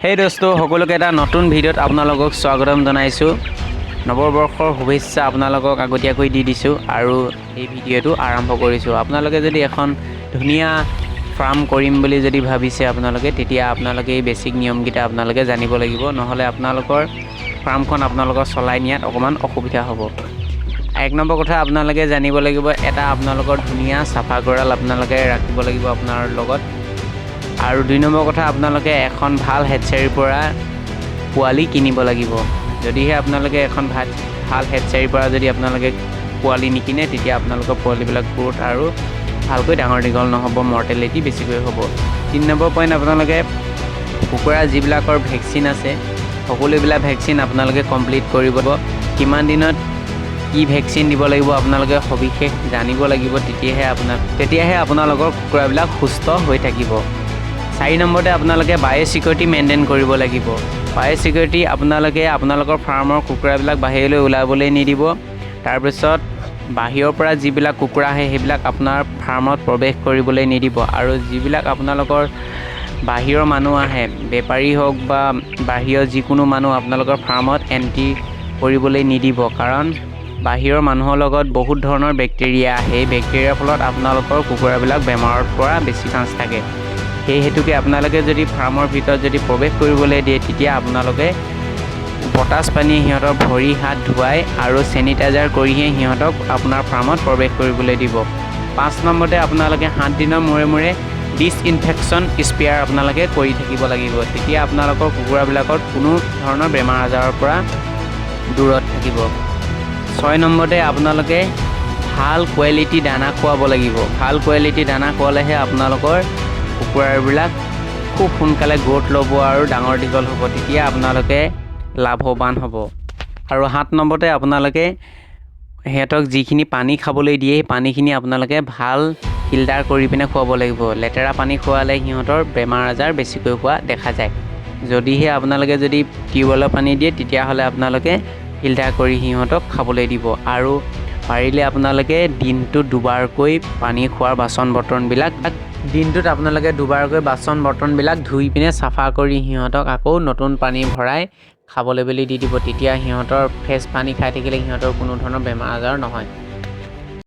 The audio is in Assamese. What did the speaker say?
হেই দোস্ত সকলোকে এটা নতুন ভিডিঅ'ত আপোনালোকক স্বাগতম জনাইছোঁ। নৱবৰ্ষৰ শুভেচ্ছা আপোনালোকক আগতীয়াকৈ দি দিছোঁ আৰু এই ভিডিঅ'টো আৰম্ভ কৰিছোঁ। আপোনালোকে যদি এখন ধুনীয়া ফাৰ্ম কৰিম বুলি যদি ভাবিছে আপোনালোকে, তেতিয়া আপোনালোকে এই বেছিক নিয়মকেইটা আপোনালোকে জানিব লাগিব, নহ'লে আপোনালোকৰ ফাৰ্মখন আপোনালোকৰ চলাই নিয়াত অকণমান অসুবিধা হ'ব। এক নম্বৰ কথা আপোনালোকে জানিব লাগিব, এটা আপোনালোকৰ ধুনীয়া চাফা গঁৰাল আপোনালোকে ৰাখিব লাগিব আপোনাৰ লগত। আৰু 2 নম্বৰ কথা আপোনালোকে এখন ভাল হেডচাৰীৰ পৰা পোৱালি কিনিব লাগিব। যদিহে আপোনালোকে এখন ভাল হেডচাৰীৰ পৰা যদি আপোনালোকে পোৱালি নিকিনে, তেতিয়া আপোনালোকৰ পোৱালিবিলাক গ্ৰোথ আৰু ভালকৈ ডাঙৰ দীঘল নহ'ব, মৰ্টেলিটি বেছিকৈ হ'ব। 3 নম্বৰ পইণ্ট, আপোনালোকে কুকুৰা যিবিলাকৰ ভেকচিন আছে সকলোবিলাক ভেকচিন আপোনালোকে কমপ্লিট কৰিব। কিমান দিনত কি ভেকচিন দিব লাগিব আপোনালোকে সবিশেষ জানিব লাগিব, তেতিয়াহে আপোনালোকৰ কুকুৰাবিলাক সুস্থ হৈ থাকিব। 4 নম্বৰতে আপোনালোকে বায়'চিকিউৰিটি মেইনটেইন কৰিব লাগিব। বায়'চিকিউৰিটি আপোনালোকে আপোনালোকৰ ফাৰ্মৰ কুকুৰাবিলাক বাহিৰলৈ ওলাবলৈ নিদিব। তাৰপিছত বাহিৰৰ পৰা যিবিলাক কুকুৰা আহে সেইবিলাক আপোনাৰ ফাৰ্মত প্ৰৱেশ কৰিবলৈ নিদিব। আৰু যিবিলাক আপোনালোকৰ বাহিৰৰ মানুহ আহে, বেপাৰী হওক বা বাহিৰৰ যিকোনো মানুহ আপোনালোকৰ ফাৰ্মত এণ্ট্ৰি কৰিবলৈ নিদিব, কাৰণ বাহিৰৰ মানুহৰ লগত বহুত ধৰণৰ বেক্টেৰিয়া আহে। সেই বেক্টেৰিয়াৰ ফলত আপোনালোকৰ কুকুৰাবিলাক বেমাৰত পৰা বেছি চান্স থাকে। সেই হেতুকে আপোনালোকে যদি ফাৰ্মৰ ভিতৰত যদি প্ৰৱেশ কৰিবলৈ দিয়ে, তেতিয়া আপোনালোকে পটাছ পানী সিহঁতৰ ভৰি হাত ধুৱাই আৰু চেনিটাইজাৰ কৰিহে সিহঁতক আপোনাৰ ফাৰ্মত প্ৰৱেশ কৰিবলৈ দিব। 5 নম্বৰতে আপোনালোকে 7 দিনৰ মূৰে মূৰে ডিছইনফেকশ্যন স্প্ৰেয়াৰ আপোনালোকে কৰি থাকিব লাগিব। তেতিয়া আপোনালোকৰ কুকুৰাবিলাকত কোনো ধৰণৰ বেমাৰ আজাৰৰ পৰা দূৰত থাকিব। 6 নম্বৰতে আপোনালোকে ভাল কোৱালিটি দানা খুৱাব লাগিব। ভাল কোৱালিটি দানা খোৱালেহে আপোনালোকৰ কুকুৰাবিলাক খুব সোনকালে গ্ৰোথ ল'ব আৰু ডাঙৰ দীঘল হ'ব, তেতিয়া আপোনালোকে লাভৱান হ'ব। আৰু 7 নম্বৰতে আপোনালোকে সিহঁতক যিখিনি পানী খাবলৈ দিয়ে, সেই পানীখিনি আপোনালোকে ভাল ফিল্টাৰ কৰি পিনে খুৱাব লাগিব। লেতেৰা পানী খোৱালে সিহঁতৰ বেমাৰ আজাৰ বেছিকৈ হোৱা দেখা যায়। যদিহে আপোনালোকে যদি টিউবৱেলৰ পানী দিয়ে, তেতিয়াহ'লে আপোনালোকে ফিল্টাৰ কৰি সিহঁতক খাবলৈ দিব। আৰু পাৰিলে আপোনালোকে দিনটোত দুবাৰকৈ পানী খোৱাৰ বাচন বৰ্তনবিলাক ধুই পিনে চাফা কৰি সিহঁতক আকৌ নতুন পানী ভৰাই খাবলৈ বুলি দি দিব। তেতিয়া সিহঁতৰ ফ্ৰেছ পানী খাই থাকিলে সিহঁতৰ কোনো ধৰণৰ বেমাৰ আজাৰ নহয়।